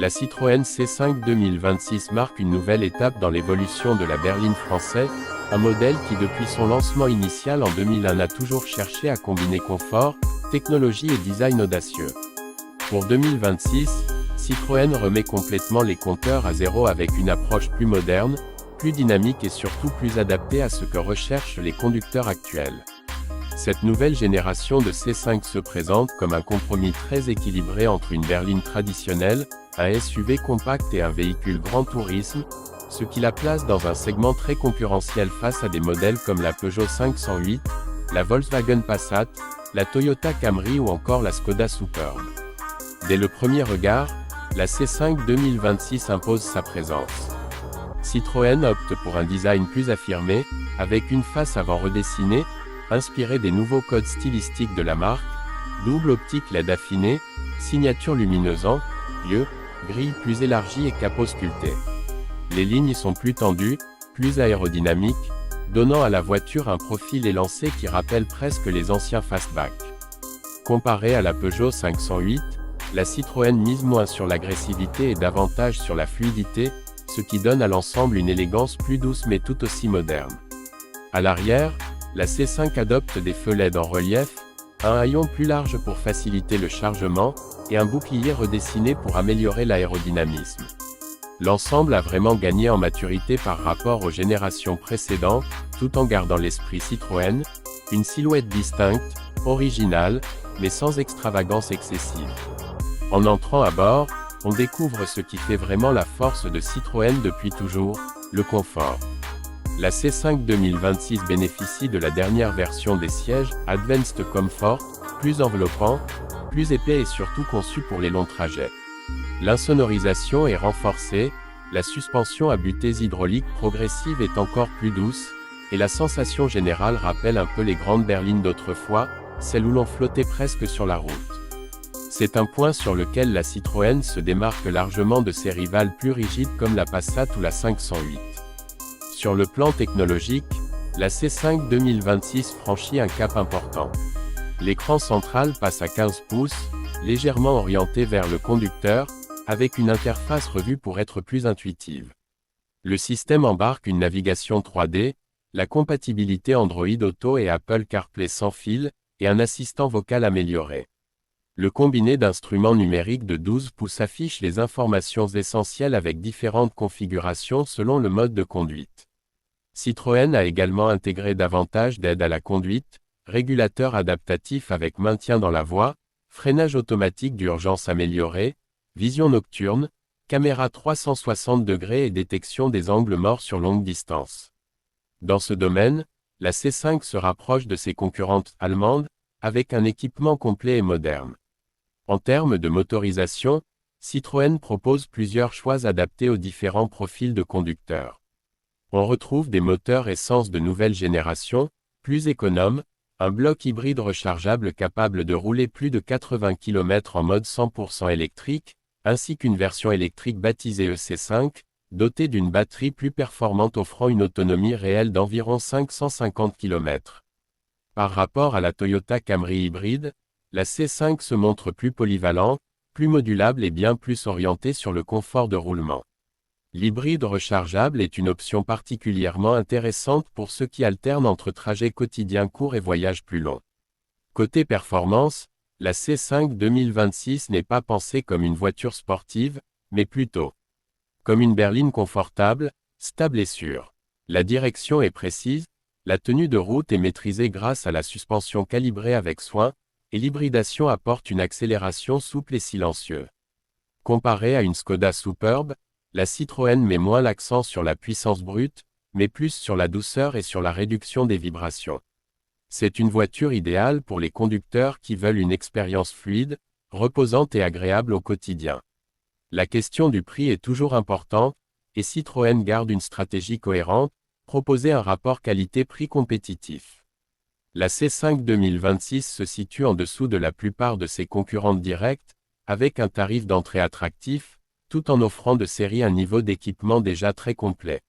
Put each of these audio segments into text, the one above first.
La Citroën C5 2026 marque une nouvelle étape dans l'évolution de la berline française, un modèle qui depuis son lancement initial en 2001 a toujours cherché à combiner confort, technologie et design audacieux. Pour 2026, Citroën remet complètement les compteurs à zéro avec une approche plus moderne, plus dynamique et surtout plus adaptée à ce que recherchent les conducteurs actuels. Cette nouvelle génération de C5 se présente comme un compromis très équilibré entre une berline traditionnelle, un SUV compact et un véhicule grand tourisme, ce qui la place dans un segment très concurrentiel face à des modèles comme la Peugeot 508, la Volkswagen Passat, la Toyota Camry ou encore la Skoda Superb. Dès le premier regard, la C5 2026 impose sa présence. Citroën opte pour un design plus affirmé, avec une face avant redessinée, inspirée des nouveaux codes stylistiques de la marque, double optique LED affinée, signature lumineuse en lieu, grille plus élargie et capot sculpté. Les lignes sont plus tendues, plus aérodynamiques, donnant à la voiture un profil élancé qui rappelle presque les anciens fastback. Comparée à la Peugeot 508, la Citroën mise moins sur l'agressivité et davantage sur la fluidité, ce qui donne à l'ensemble une élégance plus douce mais tout aussi moderne. À l'arrière, la C5 adopte des feux LED en relief, un haillon plus large pour faciliter le chargement, et un bouclier redessiné pour améliorer l'aérodynamisme. L'ensemble a vraiment gagné en maturité par rapport aux générations précédentes, tout en gardant l'esprit Citroën, une silhouette distincte, originale, mais sans extravagance excessive. En entrant à bord, on découvre ce qui fait vraiment la force de Citroën depuis toujours, le confort. La C5 2026 bénéficie de la dernière version des sièges, Advanced Comfort, plus enveloppant, plus épais et surtout conçu pour les longs trajets. L'insonorisation est renforcée, la suspension à butées hydrauliques progressive est encore plus douce, et la sensation générale rappelle un peu les grandes berlines d'autrefois, celles où l'on flottait presque sur la route. C'est un point sur lequel la Citroën se démarque largement de ses rivales plus rigides comme la Passat ou la 508. Sur le plan technologique, la C5 2026 franchit un cap important. L'écran central passe à 15 pouces, légèrement orienté vers le conducteur, avec une interface revue pour être plus intuitive. Le système embarque une navigation 3D, la compatibilité Android Auto et Apple CarPlay sans fil, et un assistant vocal amélioré. Le combiné d'instruments numériques de 12 pouces affiche les informations essentielles avec différentes configurations selon le mode de conduite. Citroën a également intégré davantage d'aide à la conduite, régulateur adaptatif avec maintien dans la voie, freinage automatique d'urgence amélioré, vision nocturne, caméra 360 degrés et détection des angles morts sur longue distance. Dans ce domaine, la C5 se rapproche de ses concurrentes allemandes, avec un équipement complet et moderne. En termes de motorisation, Citroën propose plusieurs choix adaptés aux différents profils de conducteurs. On retrouve des moteurs essence de nouvelle génération, plus économes, un bloc hybride rechargeable capable de rouler plus de 80 km en mode 100% électrique, ainsi qu'une version électrique baptisée EC5, dotée d'une batterie plus performante offrant une autonomie réelle d'environ 550 km. Par rapport à la Toyota Camry hybride, la C5 se montre plus polyvalente, plus modulable et bien plus orientée sur le confort de roulement. L'hybride rechargeable est une option particulièrement intéressante pour ceux qui alternent entre trajets quotidiens courts et voyages plus longs. Côté performance, la C5 2026 n'est pas pensée comme une voiture sportive, mais plutôt comme une berline confortable, stable et sûre. La direction est précise, la tenue de route est maîtrisée grâce à la suspension calibrée avec soin, et l'hybridation apporte une accélération souple et silencieuse. Comparée à une Skoda Superb, la Citroën met moins l'accent sur la puissance brute, mais plus sur la douceur et sur la réduction des vibrations. C'est une voiture idéale pour les conducteurs qui veulent une expérience fluide, reposante et agréable au quotidien. La question du prix est toujours importante, et Citroën garde une stratégie cohérente, proposer un rapport qualité-prix compétitif. La C5 2026 se situe en dessous de la plupart de ses concurrentes directes, avec un tarif d'entrée attractif, tout en offrant de série un niveau d'équipement déjà très complet.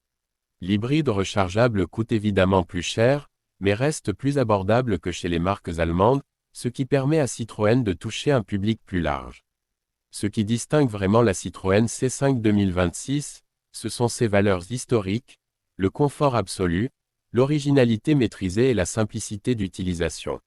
L'hybride rechargeable coûte évidemment plus cher, mais reste plus abordable que chez les marques allemandes, ce qui permet à Citroën de toucher un public plus large. Ce qui distingue vraiment la Citroën C5 2026, ce sont ses valeurs historiques, le confort absolu, l'originalité maîtrisée et la simplicité d'utilisation.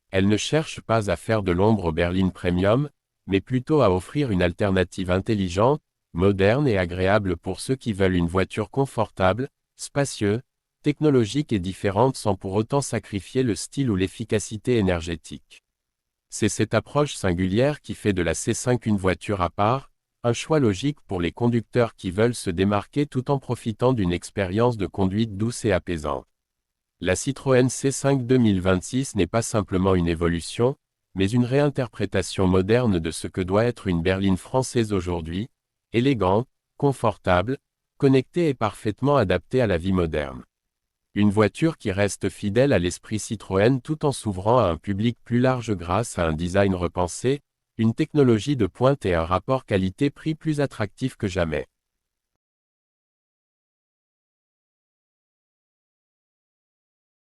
Elle ne cherche pas à faire de l'ombre aux berlines premium, mais plutôt à offrir une alternative intelligente, moderne et agréable pour ceux qui veulent une voiture confortable, spacieuse, technologique et différente sans pour autant sacrifier le style ou l'efficacité énergétique. C'est cette approche singulière qui fait de la C5 une voiture à part, un choix logique pour les conducteurs qui veulent se démarquer tout en profitant d'une expérience de conduite douce et apaisante. La Citroën C5 2026 n'est pas simplement une évolution, mais une réinterprétation moderne de ce que doit être une berline française aujourd'hui, élégante, confortable, connectée et parfaitement adaptée à la vie moderne. Une voiture qui reste fidèle à l'esprit Citroën tout en s'ouvrant à un public plus large grâce à un design repensé, une technologie de pointe et un rapport qualité-prix plus attractif que jamais.